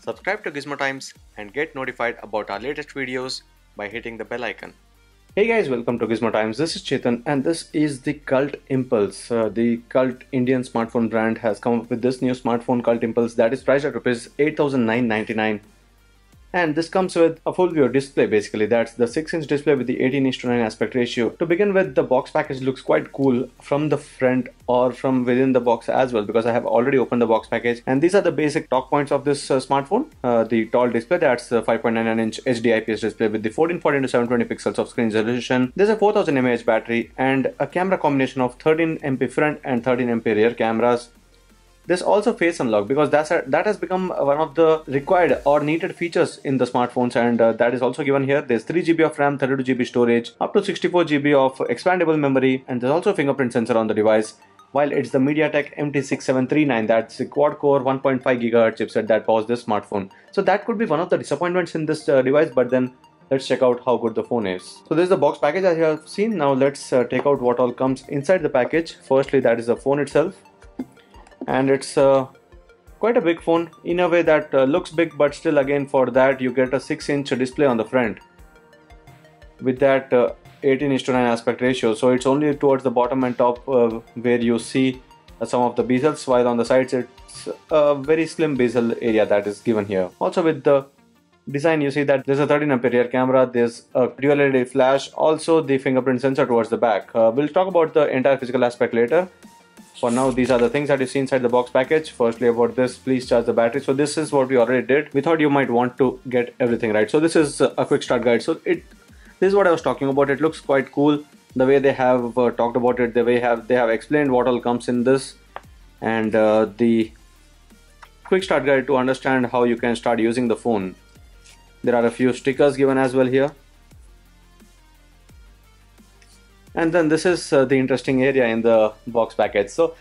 Subscribe to Gizmo Times and get notified about our latest videos by hitting the bell icon. Hey guys, welcome to Gizmo Times. This is Chetan and this is the Kult Impulse. The Cult Indian smartphone brand has come up with this new smartphone Kult Impulse that is priced at Rs 8,999. And this comes with a full view display basically. That's the 6-inch display with the 18:9 aspect ratio. To begin with, the box package looks quite cool from the front or from within the box as well, because I have already opened the box package. And these are the basic talk points of this smartphone. The tall display, that's the 5.99-inch HD IPS display with the 1440x720 pixels of screen resolution. There's a 4000 mAh battery and a camera combination of 13 MP front and 13 MP rear cameras. There's also face unlock, because that has become one of the required or needed features in the smartphones, and that is also given here. There's 3 GB of RAM, 32 GB storage, up to 64 GB of expandable memory, and there's also a fingerprint sensor on the device. While it's the MediaTek MT6739, that's the quad-core 1.5 GHz chipset that powers this smartphone. So that could be one of the disappointments in this device, but then let's check out how good the phone is. So this is the box package as you have seen. Now let's take out what all comes inside the package. Firstly, that is the phone itself. And it's quite a big phone in a way that looks big, but still again for that you get a 6-inch display on the front with that 18:9 aspect ratio. So it's only towards the bottom and top where you see some of the bezels, while on the sides it's a very slim bezel area that is given here. Also with the design you see that there's a 13 MP rear camera, there's a dual LED flash, also the fingerprint sensor towards the back. We'll talk about the entire physical aspect later. For now, these are the things that you see inside the box package. Firstly, about this, please charge the battery. So this is what we already did. We thought you might want to get everything right. So this is a quick start guide. So this is what I was talking about. It looks quite cool the way they have talked about it, the way they have explained what all comes in this, and the quick start guide to understand how you can start using the phone. There are a few stickers given as well here. And then this is the interesting area in the box package. So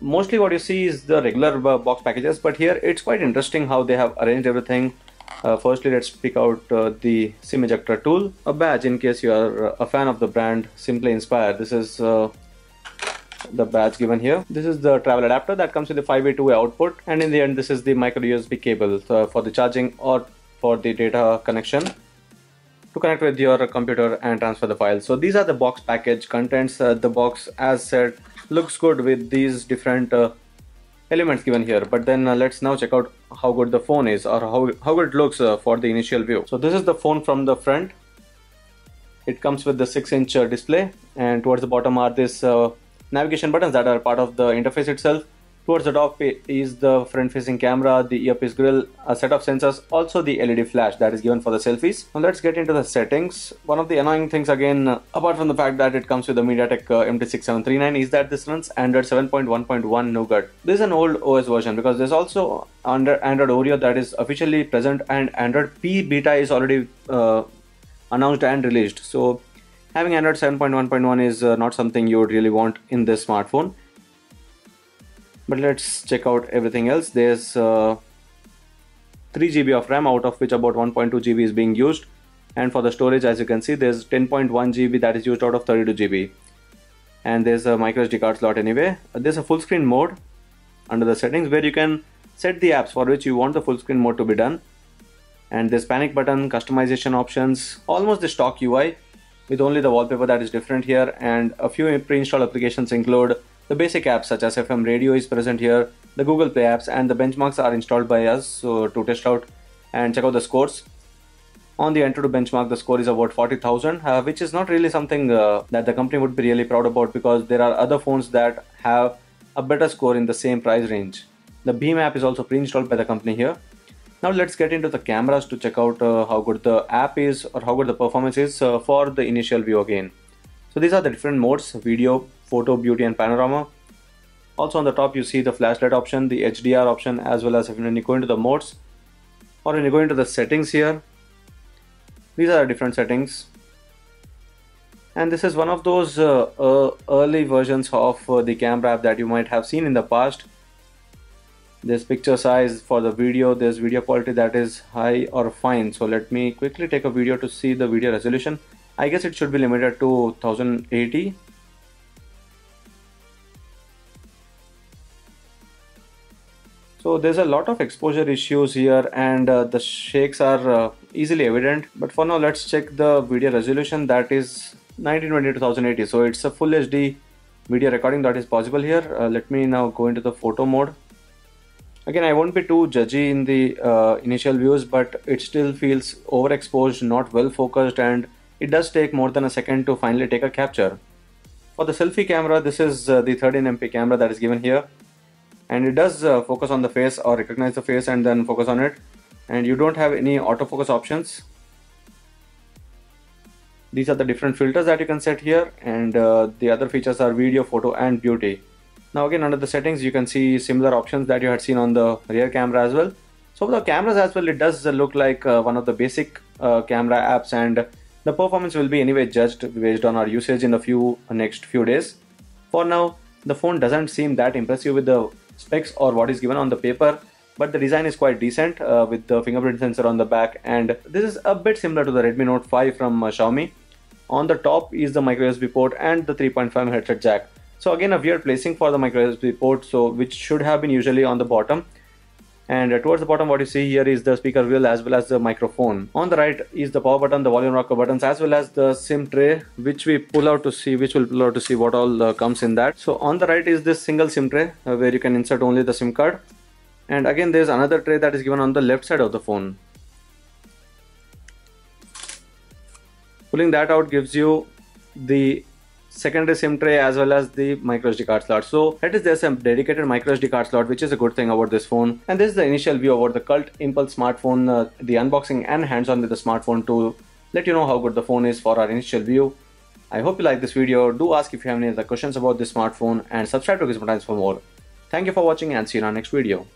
mostly what you see is the regular box packages, but here it's quite interesting how they have arranged everything. Firstly, let's pick out the SIM ejector tool, a badge in case you are a fan of the brand Simply Inspire. This is the badge given here. This is the travel adapter that comes with the 5-way 2-way output, and in the end this is the micro USB cable for the charging or for the data connection to connect with your computer and transfer the files. So these are the box package contents. The box, as said, looks good with these different elements given here. But then let's now check out how good the phone is, or how good it looks for the initial view. So this is the phone from the front. It comes with the 6-inch display, and towards the bottom are these navigation buttons that are part of the interface itself. Towards the top is the front-facing camera, the earpiece grill, a set of sensors, also the LED flash that is given for the selfies. Now let's get into the settings. One of the annoying things again, apart from the fact that it comes with the MediaTek MT6739, is that this runs Android 7.1.1 Nougat. This is an old OS version, because there's also under Android Oreo that is officially present, and Android P beta is already announced and released. So having Android 7.1.1 is not something you would really want in this smartphone. But let's check out everything else. There's 3 GB of RAM, out of which about 1.2 GB is being used. And for the storage, as you can see, there's 10.1 GB that is used out of 32 GB. And there's a micro SD card slot anyway. There's a full screen mode under the settings where you can set the apps for which you want the full screen mode to be done. And there's panic button, customization options, almost the stock UI with only the wallpaper that is different here. And a few pre-installed applications include the basic apps such as FM radio is present here, the Google Play apps, and the benchmarks are installed by us so to test out and check out the scores. On the Antutu benchmark, the score is about 40,000, which is not really something that the company would be really proud about, because there are other phones that have a better score in the same price range. The Beam app is also pre-installed by the company here. Now let's get into the cameras to check out how good the app is, or how good the performance is for the initial view again. So these are the different modes: video, photo, beauty, and panorama. Also on the top you see the flashlight option, the HDR option, as well as when you go into the modes or when you go into the settings here. These are different settings, and this is one of those early versions of the camera app that you might have seen in the past. There's picture size for the video, there's video quality that is high or fine. So let me quickly take a video to see the video resolution. I guess it should be limited to 1080. So there's a lot of exposure issues here, and the shakes are easily evident. But for now, let's check the video resolution. That is 1920 to 1080. So it's a full HD video recording that is possible here. Let me now go into the photo mode. Again, I won't be too judgy in the initial views, but it still feels overexposed, not well focused, and it does take more than a second to finally take a capture. For the selfie camera, this is the 13MP camera that is given here, and it does focus on the face or recognize the face and then focus on it, and you don't have any autofocus options. These are the different filters that you can set here, and the other features are video, photo, and beauty. Now again, under the settings you can see similar options that you had seen on the rear camera as well. So for the cameras as well, it does look like one of the basic camera apps, and the performance will be anyway judged based on our usage in the next few days. For now, the phone doesn't seem that impressive with the specs or what is given on the paper, but the design is quite decent with the fingerprint sensor on the back, and this is a bit similar to the Redmi Note 5 from Xiaomi. On the top is the micro USB port and the 3.5 headset jack. So again, a weird placing for the micro USB port, which should have been usually on the bottom. And towards the bottom, what you see here is the speaker wheel as well as the microphone. On the right is the power button, the volume rocker buttons, as well as the SIM tray, which will pull out to see what all comes in that. So on the right is this single SIM tray where you can insert only the SIM card. And again, there's another tray that is given on the left side of the phone. Pulling that out gives you the secondary SIM tray as well as the micro SD card slot. So that is, there's a dedicated micro SD card slot, which is a good thing about this phone. And this is the initial view about the Kult Impulse smartphone, the unboxing and hands-on with the smartphone to let you know how good the phone is for our initial view. I hope you like this video. Do ask if you have any other questions about this smartphone, and subscribe to Gizmo Times for more. Thank you for watching, and see you in our next video.